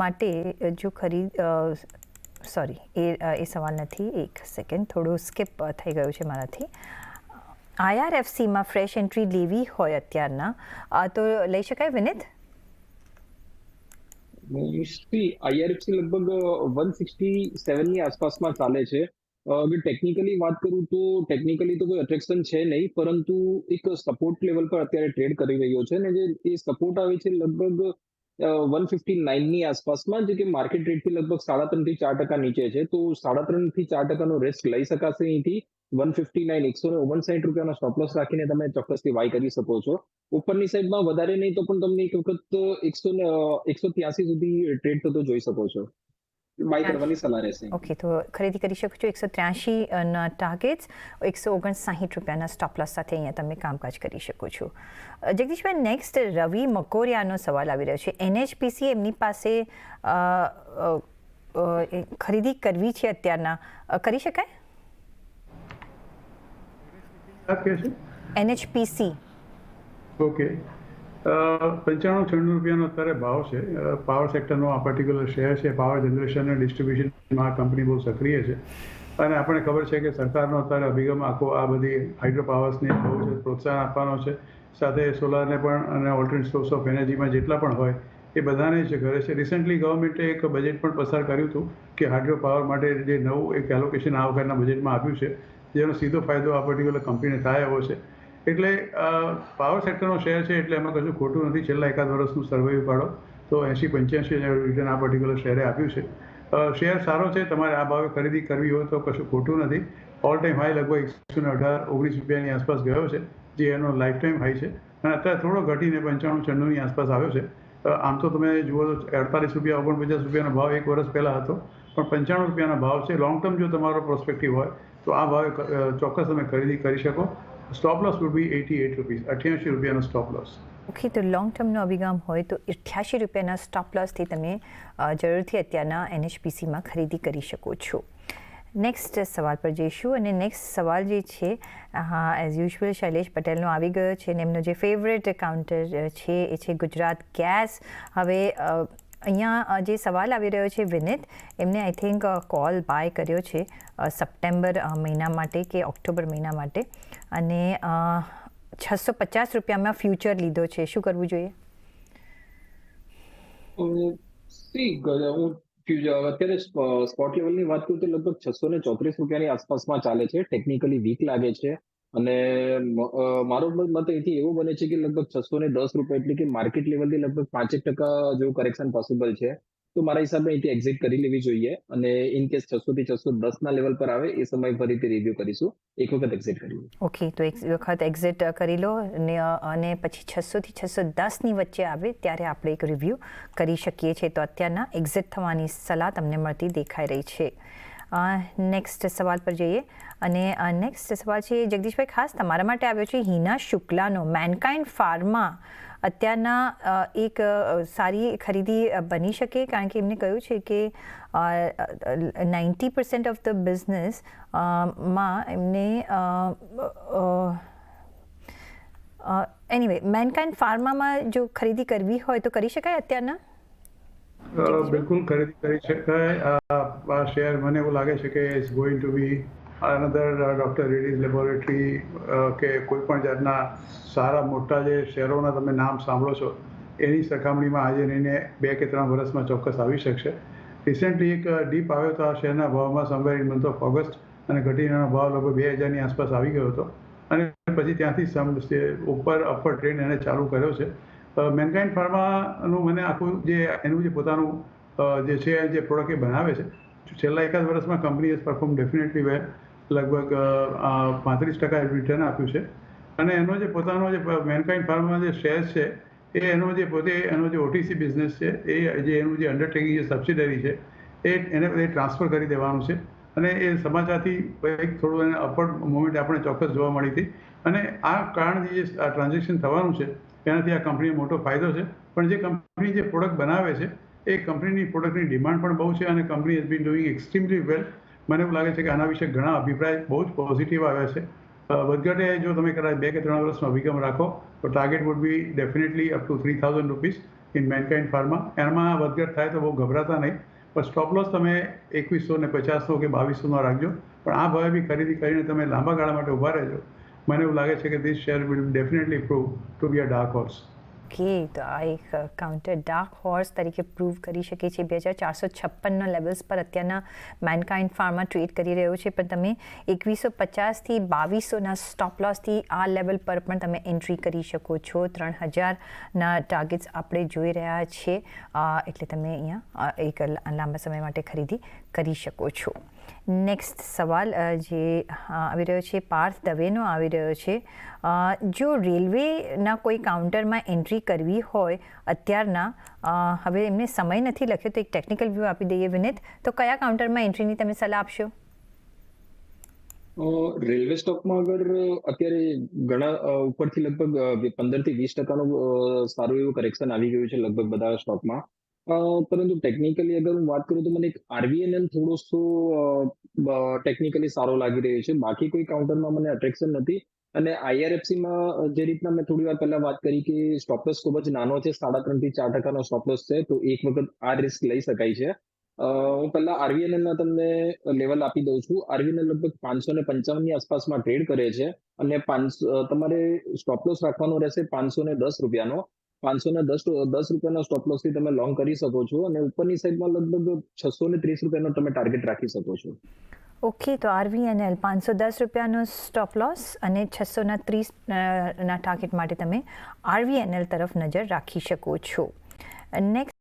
માટે જો સોરી એ સવાલ નથી, એક સેકન્ડ, થોડું સ્કીપ થઈ ગયું છે મારાથી. IRFCમાં ફ્રેશ એન્ટ્રી લેવી હોય અત્યારના તો લઈ શકાય વિનીત? IRFC લગભગ 167 ની આસપાસમાં ચાલે છે. અગર ટેકનિકલી વાત કરું તો ટેકનિકલી તો કોઈ અટ્રેક્શન છે નહીં, પરંતુ એક સપોર્ટ લેવલ પર અત્યારે ટ્રેડ કરી રહ્યો છે, અને જે એ સપોર્ટ આવે છે લગભગ 159 ની આસપાસમાં, જે કે માર્કેટ રેટથી લગભગ 3.5 થી 4% નીચે છે. તો 3.5 થી 4% રિસ્ક લઈ શકાશે અહીંથી. 159 159 રૂપિયાનો સ્ટોપ લોસ રાખીને તમે ચોક્કસથી બાય કરી શકો છો. ઉપરની સાઈડમાં વધારે નહીં તો પણ તમને એક વખત 183 સુધી ટ્રેડ થતો જોઈ શકો છો. બાય કરવાની સલાહ રહેશે. ઓકે, તો ખરીદી કરી શકો છો. 183 ના ટાર્ગેટ્સ, 159 રૂપિયાના સ્ટોપ લોસ સાથે અહીંયા તમે કામકાજ કરી શકો છો. જગદીશભાઈ, નેક્સ્ટ રવિ મકોરિયાનો સવાલ આવી રહ્યો છે. NHPC એમની પાસે ખરીદી કરવી છે અત્યારના, કરી શકાય? NHPC. ઓકે, 95-96 રૂપિયાનો અત્યારે ભાવ છે. પાવર સેક્ટરનો આ પર્ટિક્યુલર શેર છે. પાવર જનરેશન અને ડિસ્ટ્રીબ્યુશનમાં આ કંપની બહુ સક્રિય છે, અને આપણને ખબર છે કે સરકારનો અત્યારે અભિગમ આખો આ બધી હાઇડ્રો પાવર્સને બહુ જ પ્રોત્સાહન આપવાનો છે. સાથે સોલારને પણ અને ઓલ્ટરનેટ સોર્સ ઓફ એનર્જીમાં જેટલા પણ હોય એ બધાને જ કરે છે. રિસન્ટલી ગવર્મેન્ટે એક બજેટ પણ પસાર કર્યું હતું કે હાઇડ્રો પાવર માટે જે નવું એક એલોકેશન આ વખતના બજેટમાં આપ્યું છે, જેનો સીધો ફાયદો આ પર્ટિક્યુલર કંપનીને થાય એવો છે. એટલે પાવર સેક્ટરનો શેર છે, એટલે એમાં કશું ખોટું નથી. છેલ્લા એકાદ વર્ષનું સર્વે પાડો તો 80-85 રિટર્ન આ પર્ટિક્યુલર શેરે આપ્યું છે. શેર સારો છે, તમારે આ ભાવે ખરીદી કરવી હોય તો કશું ખોટું નથી. ઓલ ટાઈમ હાઈ લગભગ 118-19 રૂપિયાની આસપાસ ગયો છે, જે એનો લાઈફ ટાઈમ હાઈ છે, અને અત્યારે થોડો ઘટીને 95-96 ની આસપાસ આવ્યો છે. આમ તો તમે જુઓ તો 48 રૂપિયા 49 રૂપિયાનો ભાવ એક વર્ષ પહેલાં હતો, પણ 95 રૂપિયાનો ભાવ છે. લોંગ ટર્મ જો તમારો પ્રોસ્પેક્ટિવ હોય તો આ ભાવે ચોક્કસ તમે ખરીદી કરી શકો. Stop loss would be 88 rupees, 88 રૂપિયાનો સ્ટોપ લોસ. ઓકે, તો લોંગ ટર્મનો અભિગમ હોય તો 88 રૂપિયાના સ્ટોપ લોસથી તમે જરૂરથી અત્યારના NHPCમાં ખરીદી કરી શકો છો. નેક્સ્ટ સવાલ પર જઈશું, અને નેક્સ્ટ સવાલ જે છે, હા, એઝ યુઝ્યુઅલ શૈલેષ પટેલનો આવી ગયો છે, અને એમનો જે ફેવરેટ કાઉન્ટર છે એ છે ગુજરાત ગેસ. હવે અહીંયા જે સવાલ આવી રહ્યો છે વિનીત, એમને આઈ થિંક કોલ બાય કર્યો છે સપ્ટેમ્બર મહિના માટે કે ઓક્ટોબર મહિના માટે, અને 650 રૂપિયામાં ફ્યુચર લીધો છે. શું કરવું જોઈએ? અત્યારે સ્પોટ લેવલની વાત કરું તો લગભગ 634 રૂપિયાની આસપાસમાં ચાલે છે. ટેકનિકલી વીક લાગે છે, અને મારો મત અહીંથી એવો બને છે કે લગભગ 610 રૂપિયા, એટલે કે માર્કેટ લેવલથી લગભગ 5% જેવું કરેક્શન પોસિબલ છે. તો મારા હિસાબે અહીંથી એક્ઝિટ કરી લેવી જોઈએ, અને ઇન કેસ 600 થી 610 ના લેવલ પર આવે એ સમય ફરીથી રિવ્યુ કરીશું. એક વખત એક્ઝિટ કરી લો. ઓકે, તો એક વખત એક્ઝિટ કરી લો, અને પછી 600 થી 610 ની વચ્ચે આવે ત્યારે આપણે એક રિવ્યુ કરી શકીએ છીએ. તો અત્યારના એક્ઝિટ થવાની સલાહ તમને મળતી દેખાઈ રહી છે. નેક્સ્ટ સવાલ પર જઈએ, અને નેક્સ્ટ સવાલ છે જગદીશભાઈ, ખાસ તમારા માટે આવ્યો છે. હિના શુક્લાનો મેનકાઇન્ડ ફાર્મા અત્યારના એક સારી ખરીદી બની શકે, કારણ કે એમને કહ્યું છે કે 90% ઓફ ધ બિઝનેસ માં એમને એનીવે મેનકાઇન્ડ ફાર્મામાં જો ખરીદી કરવી હોય તો કરી શકાય અત્યારના? બિલકુલ ખરીદી કરી શકાય. આ શેર મને એવું લાગે છે કે it's going to be another doctor Reddy's laboratory કે કોઈ પણ જાતના સારા મોટા જે શેરોના તમે નામ સાંભળો છો એની સરખામણીમાં આજે રહીને 2 કે 3 વર્ષમાં ચોક્કસ આવી શકશે. રિસેન્ટલી એક ડીપ આવ્યો તો આ શેરના ભાવમાં somewhere in month of August, અને ઘટીને ભાવ લગભગ 2000 ની આસપાસ આવી ગયો હતો, અને પછી ત્યાંથી ઉપર અપર ટ્રેન્ડ એને ચાલુ કર્યો છે. મેનકાઇન્ડ ફાર્માનું મને આખું જે એનું જે પોતાનું જે છે જે પ્રોડક્ટ એ બનાવે છે, છેલ્લા એકાદ વર્ષમાં કંપની હેઝ પરફોર્મ ડેફિનેટલી વેલ. લગભગ 35% રિટર્ન આપ્યું છે, અને એનો જે પોતાનો જે મેનકાઇન્ડ ફાર્માના જે શેર્સ છે એ એનો જે પોતે એનો જે OTC બિઝનેસ છે એ જે એનું જે અંડરટેકિંગ જે સબસિડરી છે એને ટ્રાન્સફર કરી દેવાનું છે, અને એ સમાચારથી એક થોડું એને અપવર્ડ મોમેન્ટ આપણે ચોક્કસ જોવા મળી હતી, અને આ કારણથી જે આ ટ્રાન્ઝેક્શન થવાનું છે એનાથી આ કંપનીને મોટો ફાયદો છે. પણ જે કંપની જે પ્રોડક્ટ બનાવે છે એ કંપનીની પ્રોડક્ટની ડિમાન્ડ પણ બહુ છે, અને company has been doing extremely well. મને એવું લાગે છે કે આના વિશે ઘણા અભિપ્રાય બહુ જ પોઝિટિવ આવ્યા છે. વધઘટે જો તમે કદાચ 2 કે 3 વર્ષનો અભિગમ રાખો તો target would be definitely up to 3000 rupees, in mankind pharma. એમાં વધઘટ થાય તો બહુ ગભરાતા નહીં, પણ સ્ટોપ લોસ તમે 2150 કે 2200 રાખજો. પણ આ ભાવે બી ખરીદી કરીને તમે લાંબા ગાળા માટે ઊભા રહેજો. મને એવું લાગે છે કે this share will definitely prove to be a dark horse. Okay, તો આ એક કાઉન્ટર ડાર્ક હોર્સ તરીકે પ્રૂવ કરી શકે છે. 2456ના લેવલ્સ પર અત્યારના મેનકાઇન્ડ ફાર્મા ટ્રેડ કરી રહ્યો છે, પણ તમે 2150થી 2200ના સ્ટોપ લોસથી આ લેવલ પર પણ તમે એન્ટ્રી કરી શકો છો. 3000ના ટાર્ગેટ્સ આપણે જોઈ રહ્યા છીએ, એટલે તમે અહીંયા એક લાંબા સમય માટે ખરીદી કરી શકો છો. નેક્સ્ટ સવાલ જે આવી રહ્યો છે પાર્થ દવેનો આવી રહ્યો છે. જો રેલવેના કોઈ કાઉન્ટરમાં એન્ટ્રી કરવી હોય અત્યારના, હવે એમને સમય નથી લખ્યો તો એક ટેકનિકલ વ્યૂ આપી દઈએ વિનીત, તો કયા કાઉન્ટરમાં એન્ટ્રીની તમે સલાહ આપશો? રેલવે સ્ટોકમાં અગર અત્યારે ઘણા ઉપરથી લગભગ 15 થી 20% સારું એવું કરેક્શન આવી ગયું છે લગભગ બધા સ્ટોકમાં. પરંતુ ટેકનિકલી અગર હું વાત કરું તો મને એક RVNL થોડોસો ટેકનિકલી સારો લાગી રહ્યો છે. બાકી કોઈ કાઉન્ટરમાં મને અટ્રેક્શન નથી. અને IRFCમાં જે રીતના મેં થોડી વાર પહેલા વાત કરી કે સ્ટોપલોસ ખૂબ જ નાનો છે, 3.5 થી 4% સ્ટોપલોસ છે, તો એક વખત આ રિસ્ક લઈ શકાય છે. હું પહેલા RVNL ના તમને લેવલ આપી દઉં છું. RVNL લગભગ 555ની આસપાસમાં ટ્રેડ કરે છે અને તમારે સ્ટોપલોસ રાખવાનો રહેશે 510 રૂપિયાનો. 510 રૂપિયાના સ્ટોપલોસ થી તમે લોંગ કરી શકો છો અને ઉપરની સાઈડમાં લગભગ 630 રૂપિયાનો તમે ટાર્ગેટ રાખી શકો છો. ઓકે, તો RVNL 510 રૂપિયાનો સ્ટોપ લોસ અને 630ના ટાર્ગેટ માટે તમે RVNL તરફ નજર રાખી શકો છો. નેક્સ્ટ